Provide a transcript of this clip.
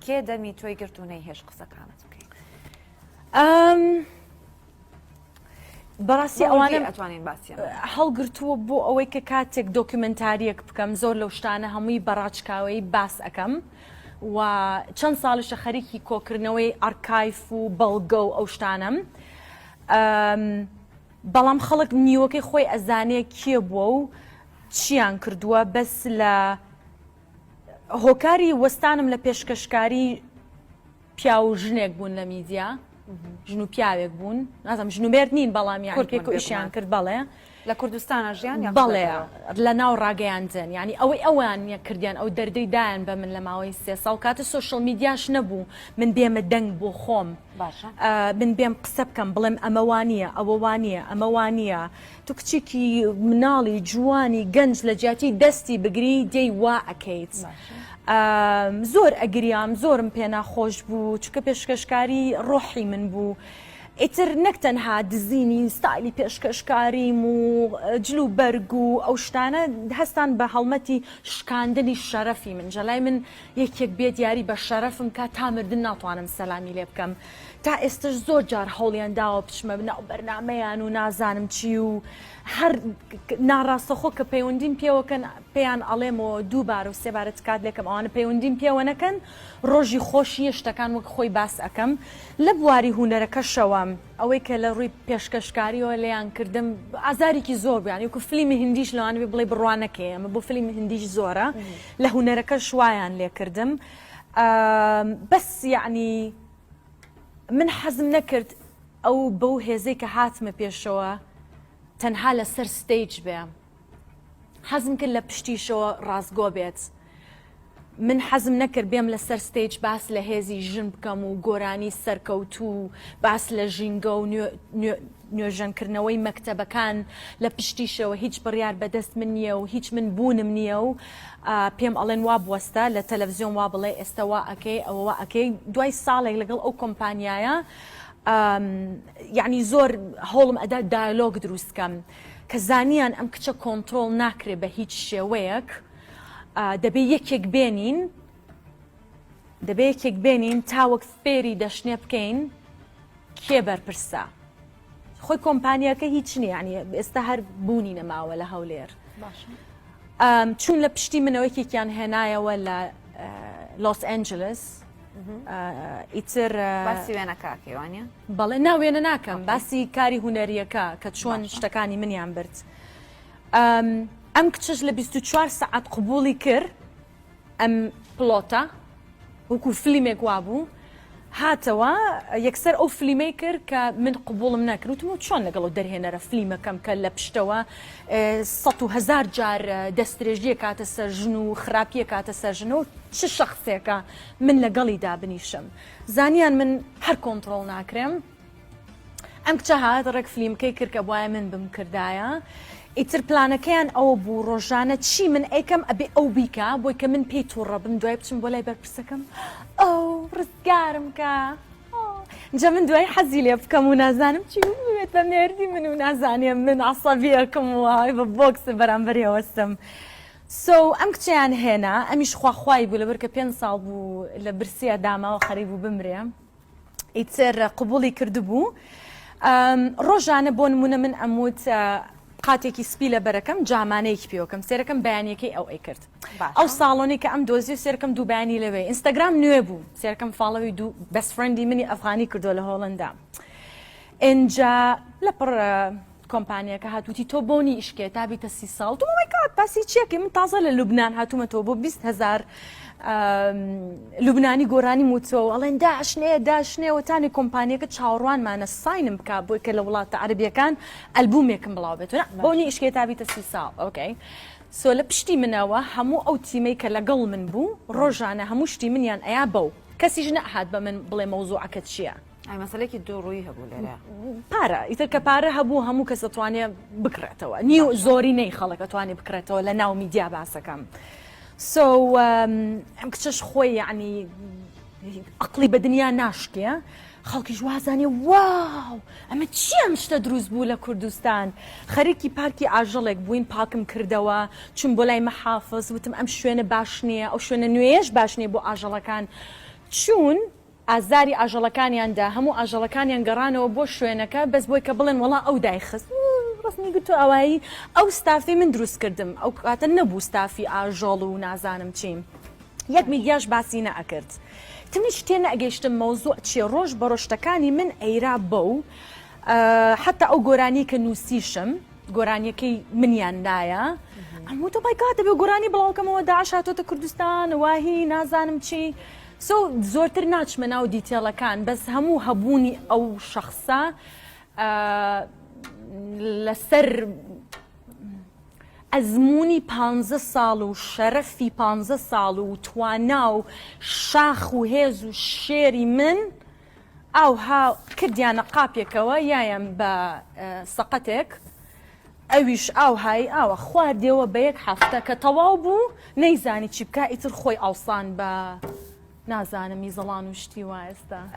کێ دەمی تۆی گرتوونەی هێش قسەکانت بکەیت؟ بەڕاستی ئەوانە ئەتوانین باسی هەڵگرتووە بۆ ئەوەی کە کاتێک دۆکیومنتاریەک بکەم زۆر لەو شتانە هەمووی بەڕاچکاوی باس ئەەکەم و چەند ساڵشە خەریکی کۆکردنەوەی ئارکایف و بەڵگە و ئەو شتانم. بەڵام خەڵک نیوەکەی خۆی ئەزانێ کێ بووە و چیان کردووە بەس لە هۆکاری وەستانم لە پێشکەشکاری پیا و ژنێک بوون لە میدیا ژن و پیاوێک بوون نازم ژنوبێر نین بەڵام یانکێک و ئیشیان کرد بەڵێ لە کوردستانە ژیان بەڵێ لە ناو ڕاگەیاندن ینی ئەوەی ئەوان کردیان ئەو دەردەی دایان بە من لە ماوەی 3 ساڵ کاتە سوشل میدیاش نەبوو من بێمە دەنگ بۆ خۆم من بێم قسە بکەم بڵێم ئەمەوانە ئەوەوانە ئەمەوانە تو کچێکی مناڵی جوانی گەنج لە جیاتی دەستی بگری دەی وا ئەەکەیت. زۆر ئەگریام زۆرم پێ ناخۆش بوو چکە پێشکەشکاری ڕۆحی من بوو. ئیتر نەک تەنها دزینی ستایلی پێشکەشکاریم و جلو بەرگ و ئەو شتانە هەستان بە هەڵمەتی شکاندنی شەرەفی من جەلای من یەکێک بێت یاری بە شەرەفم کا تا مردن ناتوانم سەلامی لێ بکەم تا ئێستش زۆر جار هەوڵیان داوە بچمە بناو بەرنامەیان و نازانم چی و هەر ناڕاستەخۆ کە پەیوەندیم پێوەکەن پێیان ئەڵێمەوە دووبار و سێبارەت کات لێکم ئەوانە پەیوەندیم پێوە نەکەن ڕۆژی خۆشیە شتەکان وەک خۆی باس ئەەکەم لە بواری هوەرەکەشەوە ئەوەی کە لە ڕووی پێشکەشکاریەوە لێیان کردم ئازارێکی زۆر بیان وکو فلیمی هندیش لەوانەوێ بڵێ بڕوانەکەی ئەمە بۆ فلیمی هندیش زۆرە لە هوەرەکە شوایان لێ کردم بەس یعنی من حەزم نەکرد ئەو بەو هێزەی کە هاتمە پێشەوە تەنها لە سەر ستیج بێ حەزم کرد لە پشتیشەوە ڕازگۆ بێت. من حەزم نەکرد بێم لە سەر ستیج باس لە هێزی ژن بکەم و گۆرانی سەرکەوت و باس لە ژینگە و نوێژەنکردنەوەی مەکتەبەکان لە پشتیشەوە هیچ بڕیار بەدەست من نییە و هیچ من بوونم نییە و پێم ئەڵێن وا بوەستە لە تەلەڤزیۆن وا بڵێ ئێستا وا ئەەکەی ئەوە ئەەکەی دوای ساڵێک لەگەڵ ئەو کۆمپانیایە یعنی زۆر هەوڵم ئەدا دایلۆگ دروستکەم کە زانیان ئەم کچە کۆنتترۆل ناکرێ بە هیچ شێوەیەک دەبێ یەکێک بێنین تا وەک فێری دەشنێ بکەین کێ بەرپرسە خۆی کۆمپانیەکە هیچ نییە ینی ئێستا هەر بوونی نەماوە لە هەولێر چون لە پشتی منەوەیکێکیان هێنایەوە لە لۆس ئەنجلس ئیتر باسی وێنەکەکەوانە بەڵێ ناوێنە ناکەم باسی کاری هوەریەکە کە چۆن شتەکانی منیان برد ئەم کچەش لە 24 سەعات قبوڵی کرد ئەم پلۆتە وەکو فلیمێک وابوو هاتەوە یەکسەر ئەو فلیمەی کرد کە من قبوڵم نەکردوتم و چۆن لەگەڵ دەرهێنەرە فلیمەکەم کە لە پشتەوە 100,000 جار دەستێژیە کاتە سەر ژن و خراپیە کاتە سەر ژنەوە چ شەخصێکە من لەگەڵیدا بنیشم زانیان من هەر کۆنتترۆل ناکرێم ئەم کچە هات ڕێک فلیمکەی کرد کە وایە من بمکردایە ئیتر پلانەکەیان ئەوە بوو ڕۆژانە چی من ئەیکەم ئەبێ ئەو بیکە بۆی کە من پێی تووڕە بم دوای بچم بۆ لای بەرپرسەکەم ئەو ڕزگارم کە جا من دوای حەزی لێ بکەم و نازانم چی بێت بە مێردی من و نازانێم من عەسەبیەکەم وای بە بۆکس بەرامبەریەوەستم سو ئەم کچیان هێنا ئەمیش خواخوای بوو لەبەر کە 5 ساڵ بوو لە برسیە داماوە خەریب بوو بمرێ ئیتر قبوڵی کردبوو ڕۆژانە بۆ نمونە من ئەموت قاتێکی سپی لە بەرەکەم جامانەیەکی پێوەکەم سێرەکەم بەیانەکەی ئەو ئەی کرد ئەو ساڵۆنی کە ئەم دۆزی و سێرەکەم دوو بەیانی لەوێ ئینستاگرام نوێ بوو سێرەکەم فاڵەوەی دوو بەست فرەندی منی ئەفغانی کردو لە هۆڵندا ئینجا لە پڕ کۆمپانیەکە هاتووتی تۆ بۆنی ئیشکێ تا بیتە 30 ساڵ تو مەکات باسی چیەکەی من تازە لە لوبنان هاتوومەتەوە بۆ 20,000 لوبنانی گۆرانی موتەوە ئەڵێن داشنێ وەتانی کۆمپانیەکە چاوەڕوانمانە ساینم بکە بۆی کە لە وڵاتە عەرەبیەکان ئەلبومێکم بڵاو بێتەوە بۆنی ئیشکێ تا بیتە 30 ساڵ ئۆکەی سۆ لە پشتی منەوە هەموو ئەو تیمەی کە لەگەڵ من بوو ڕۆژانە هەموو شتی منیان ئەیا بەو کەسیش نەهات بە من بڵێ مەوزوعەکەت چییە مەسەلێکی دووڕووی هەبوو لێرە پارە ئیتر کە پارە هەبوو هەموو کەس دەتوانێت بکرێتەوە نیو زۆری نەی خەڵک دەتوانێت بکرێتەوە لە ناو میدیا باسەکەم سو ئەم کچەش خۆی یعنی عەقڵی بە دنیا ناشکێ خەڵکیش وازانێ واو ئەمە چی ئەم شتە دروست بوو لە کوردستان خەریکی پارکی ئاژەڵێک بووین پاکم کردەوە چون بۆ لای مەحافز وتم ئەم شوێنە باش نییە ئەو شوێنە نوێیەش باش نییە بۆ ئاژەڵەکان چوون ئازاری ئاژەڵەکانیاندا هەموو ئاژەڵەکانیان گەڕانەوە بۆ شوێنەکە بەس بۆی کە بڵێن وڵا ئەو دایخست ڕستنی گوتو ئەوایی ئەو ستافی من دروست کردم ئەو کاتە نەبوو ستافی ئاژۆڵ و نازانم چیم یەک میدیاش باسی نەئەکرد تمنی شتێ نەگەیشتم مەوزوع چیە ڕۆژ بە ڕۆشتەکانی من ئەیرا بەو حتا ئەو گۆرانی کە نووسیشم گۆرانیەکەی منیاندایە ئەموو تۆ بایکات دەبێ گۆرانی بڵاوکەمەوە داعش هاتۆتە کوردستان واهی نازانم چی زۆرتر ناچمە ناو دیتێڵەکان بەس هەموو هەبوونی ئەو شەخصە لەسەر ئەزمموی 15 ساڵ و شەرەفی 15 ساڵ و توانا و شاخ و هێز و شێری من ئەوها کردیانە قاپێکەوە یایەن بە سەقەتێک ئەویش ئاوهای ئاوە خواردێەوە بە یەک هەفتە کە تەواو بوو نەیزانی چی بکە ئیتر خۆی ئاوسان بە نازانم میزەڵان و شتی وایستا